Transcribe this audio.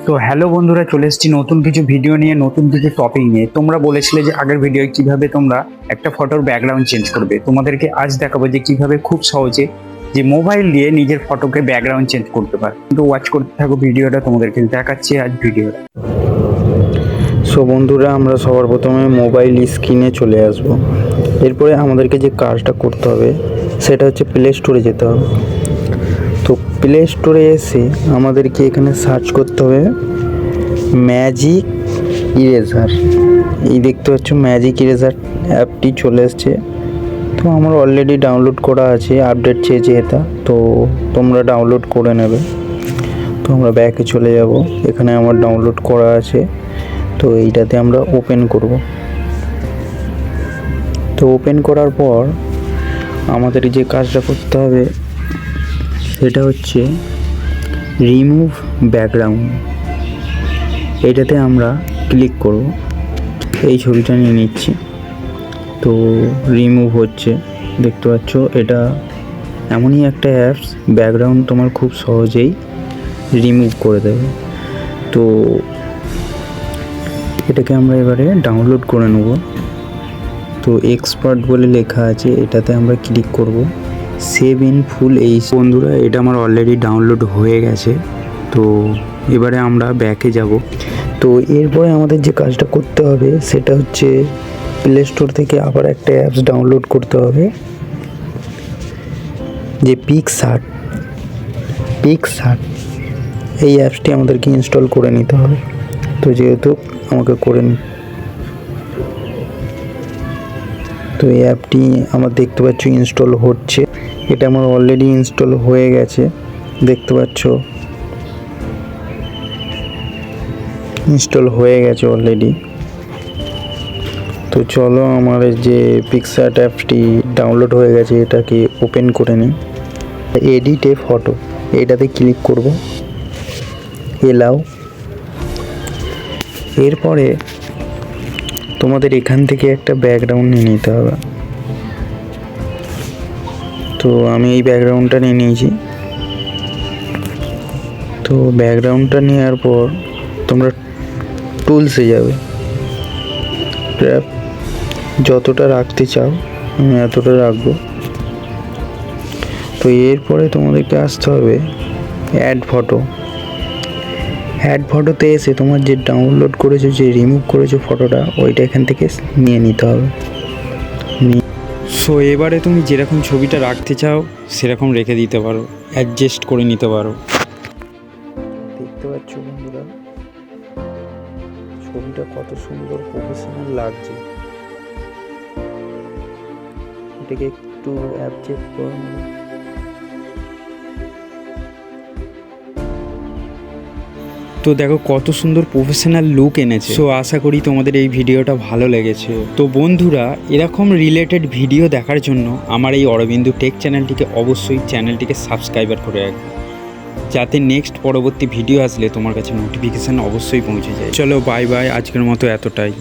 তো হ্যালো বন্ধুরা, চলে এসেছি নতুন কিছু ভিডিও নিয়ে, নতুন কিছু টপিক নিয়ে। তোমরা বলেছিলে যে আগের ভিডিও কিভাবে তোমরা একটা ফটোর ব্যাকগ্রাউন্ড চেঞ্জ করবে। তোমাদেরকে আজ দেখাবো যে কিভাবে খুব সহজে যে মোবাইল দিয়ে নিজের ফটোকে ব্যাকগ্রাউন্ড চেঞ্জ করতে পারে। কিন্তু ওয়াচ করতে থাকো ভিডিওটা, তোমাদেরকে দেখাচ্ছি আজ ভিডিওটা। সো বন্ধুরা, আমরা সবার প্রথমে মোবাইল স্ক্রিনে চলে আসব। এরপরে আমাদেরকে যে কাজটা করতে হবে সেটা হচ্ছে প্লে স্টোরে যেতে হবে। তো প্লে স্টোরে এসে আমাদেরকে এখানে সার্চ করতে হবে ম্যাজিক ইরেজার। এই দেখতে পাচ্ছ ম্যাজিক ইরেজার অ্যাপটি চলে এসছে। তো আমার অলরেডি ডাউনলোড করা আছে, আপডেট চেয়েছে এটা, তো তোমরা ডাউনলোড করে নেবে। তো আমরা ব্যাকে চলে যাব, এখানে আমার ডাউনলোড করা আছে। তো এইটাতে আমরা ওপেন করব। তো ওপেন করার পর আমাদের যে কাজটা করতে হবে সেটা হচ্ছে রিমুভ ব্যাকগ্রাউন্ড। এইটাতে আমরা ক্লিক করব। এই ছবিটা নিয়ে নিচ্ছি, তো রিমুভ হচ্ছে, দেখতে পাচ্ছ। এটা এমনই একটা অ্যাপস, ব্যাকগ্রাউন্ড তোমার খুব সহজেই রিমুভ করে দেবে। তো এটাকে আমরা এবারে ডাউনলোড করে নেব। তো এক্সপার্ট বলে লেখা আছে, এটাতে আমরা ক্লিক করব। Save in full. এই বন্ধুরা, এটা আমার অলরেডি ডাউনলোড হয়ে গেছে। তো এবারে আমরা ব্যাকে যাব। তো এরপরে আমাদের যে কাজটা করতে হবে সেটা হচ্ছে প্লে স্টোর থেকে আবার একটা অ্যাপস ডাউনলোড করতে হবে, যে পিকশার্ট। এই অ্যাপসটি আমাদেরকে ইনস্টল করে নিতে হবে। তো যেহেতু আমাকে করে তো এই অ্যাপটি আমার দেখতে পাচ্ছ ইনস্টল হচ্ছে। এটা আমার অলরেডি ইনস্টল হয়ে গেছে, দেখতে পাচ্ছ ইনস্টল হয়ে গেছে অলরেডি। তো চলো, আমার যে পিকশার্ট অ্যাপটি ডাউনলোড হয়ে গেছে এটাকে ওপেন করে নিই। এডিট এ ফটো, এটাতে ক্লিক করব, এলাও। এরপরে তোমাদের এখান থেকে একটা ব্যাকগ্রাউন্ড নিয়ে নিতে হবে। তো আমি এই ব্যাকগ্রাউন্ডটা নিয়ে নিয়েছি। তো ব্যাকগ্রাউন্ডটা নেওয়ার পর তোমরা টুলসে যাবে, যতটা রাখতে চাও আমি এতটা রাখবো। তো এরপরে তোমাদেরকে আসতে হবে অ্যাড ফটোতে এসে তোমার যে ডাউনলোড করেছো, যে রিমুভ করেছো ফটোটা, ওইটা এখান থেকে নিয়ে নিতে হবে। সো এবারে তুমি যেরকম ছবিটা রাখতে চাও সেরকম রেখে দিতে পারো, অ্যাডজাস্ট করে নিতে পারো। দেখতে পাচ্ছ বন্ধুরা, ছবিটা কত সুন্দর প্রফেশনাল লাগছে। এটাকে একটু অ্যাডজাস্ট করে নেব। তো দেখো কত সুন্দর প্রফেশনাল লুক এনেছে। সো আশা করি তোমাদের এই ভিডিওটা ভালো লেগেছে। তো বন্ধুরা, এরকম রিলেটেড ভিডিও দেখার জন্য আমার এই অরবিন্দু টেক চ্যানেলটিকে অবশ্যই সাবস্ক্রাইবার করে রাখবে, যাতে নেক্সট পরবর্তী ভিডিও আসলে তোমার কাছে নোটিফিকেশান অবশ্যই পৌঁছে যায়। চলো বাই বাই, আজকের মতো এতটাই।